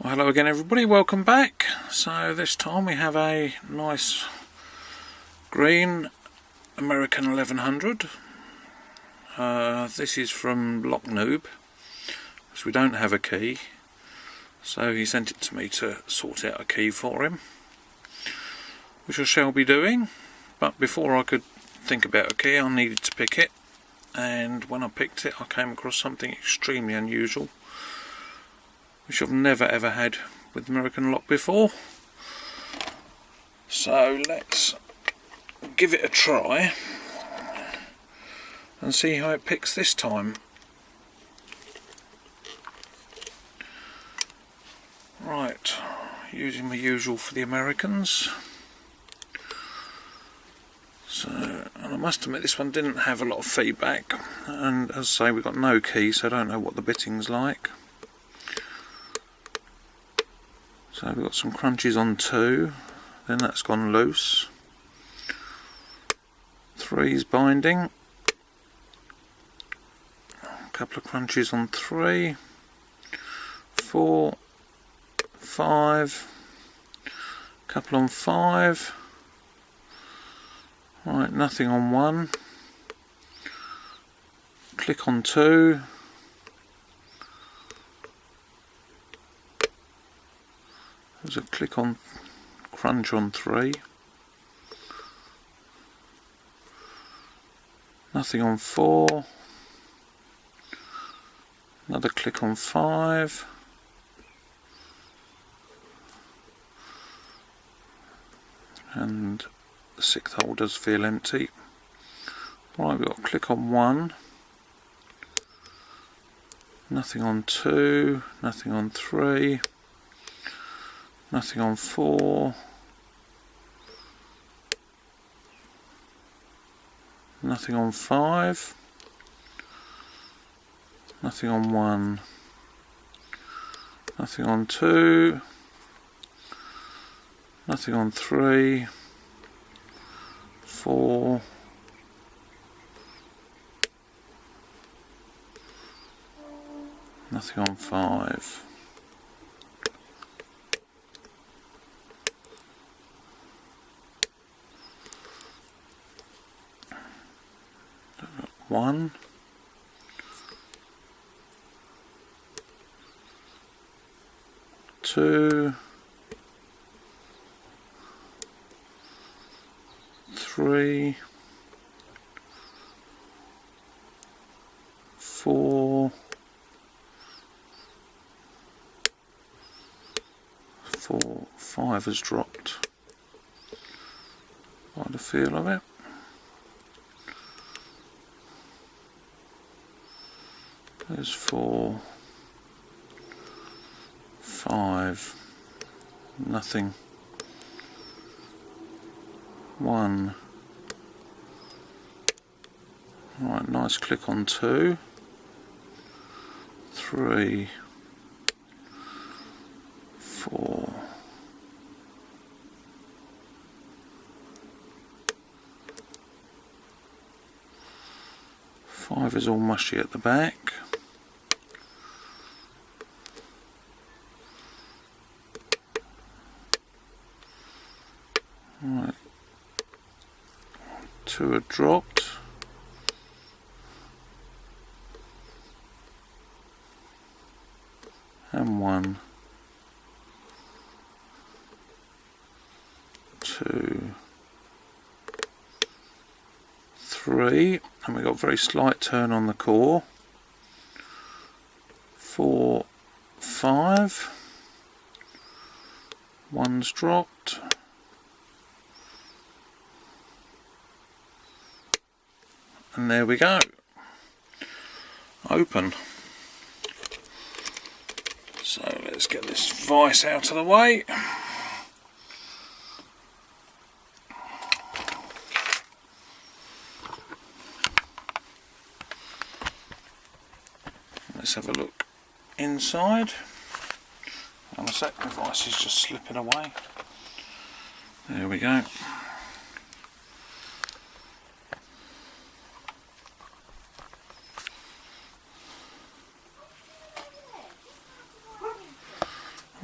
Well, hello again everybody, welcome back. So this time we have a nice green American 1100. This is from Lock Noob, because we don't have a key, so he sent it to me to sort out a key for him, which I shall be doing. But before I could think about a key, I needed to pick it, and when I picked it I came across something extremely unusual, which I've never ever had with American lock before. So let's give it a try and see how it picks this time. Right, using the usual for the Americans. So, and I must admit this one didn't have a lot of feedback, and as I say, we've got no key, so I don't know what the bitting's like. So we've got some crunches on 2, then that's gone loose. 3's binding. A couple of crunches on 3. 4, 5. Couple on 5. Right, nothing on 1. Click on 2. There's a click on crunch on 3. Nothing on 4. Another click on 5. And the 6th hole does feel empty. Right, we've got a click on 1. Nothing on 2. Nothing on 3. Nothing on 4, nothing on 5, nothing on 1, nothing on 2, nothing on 3, 4, nothing on 5. One, 2, 3, 4, 5 has dropped by the feel of it. There's 4, 5, nothing. 1. Right, nice click on 2. 3, 4. 5 is all mushy at the back. Right, 2 are dropped. And 1, 2, 3, and we've got a very slight turn on the core. 4, 5, 1's dropped. And there we go. Open. So let's get this vice out of the way. Let's have a look inside. And a sec, the vice is just slipping away. There we go.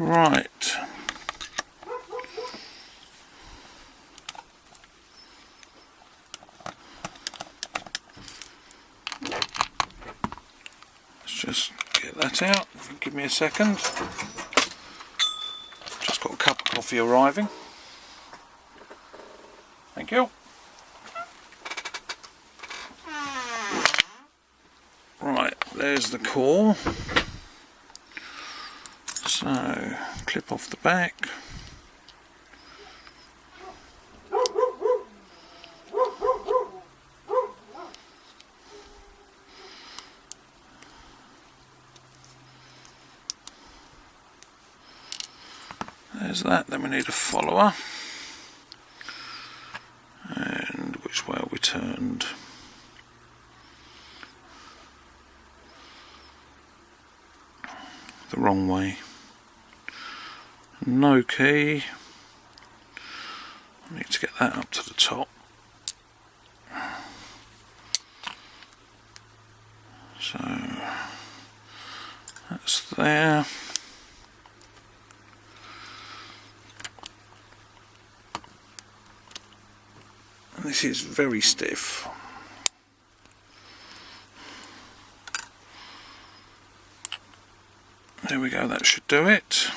Right. Let's just get that out. Give me a second. Just got a cup of coffee arriving. Thank you. Right, there's the core. So, clip off the back. There's that, then we need a follower. And which way are we turned? The wrong way. No key. I need to get that up to the top. So that's there. And this is very stiff. There we go, that should do it.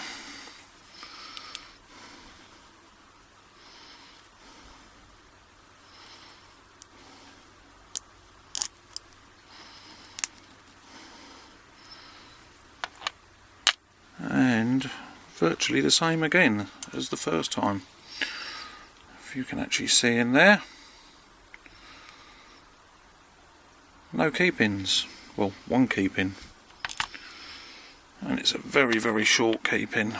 And virtually the same again as the first time. If you can actually see in there. No key pins. Well, one key pin. And it's a very, very short key pin.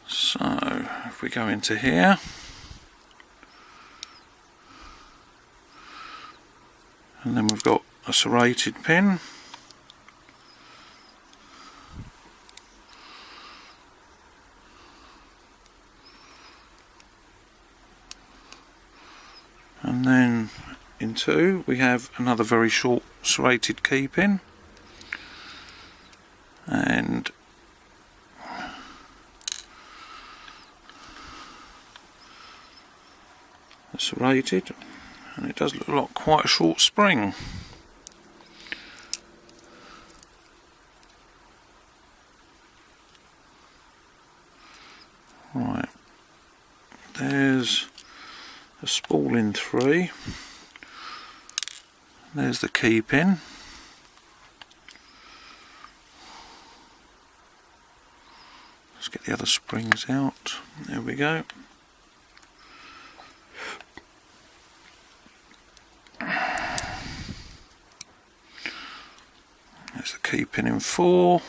So, if we go into here, and then we've got a serrated pin. And then in two we have another very short serrated key pin, and serrated, and it does look like quite a short spring. Right, there's a spool in three. There's the key pin. Let's get the other springs out. There we go. There's the key pin in four.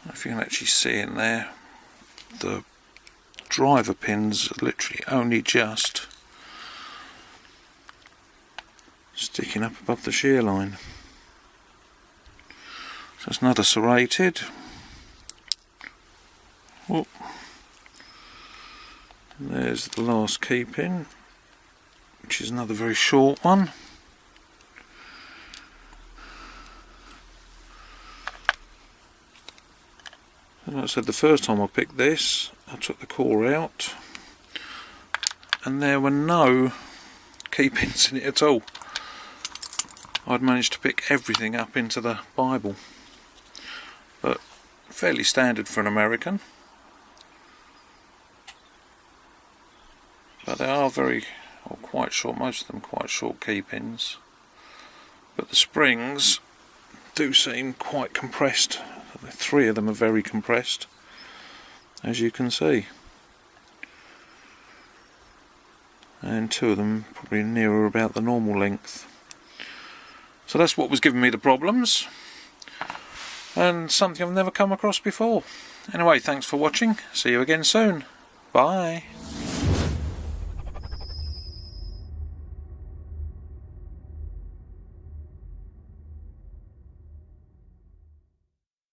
If you can actually see in there, the driver pins are literally only just sticking up above the shear line. So it's another serrated. Whoop. There's the last key pin, which is another very short one. And like I said, the first time I picked this, I took the core out and there were no key pins in it at all. I'd managed to pick everything up into the Bible, but fairly standard for an American. But they are quite short, most of them quite short key pins. But the springs do seem quite compressed. Three of them are very compressed, as you can see. And two of them probably nearer about the normal length. So that's what was giving me the problems, and something I've never come across before. Anyway, thanks for watching. See you again soon. Bye.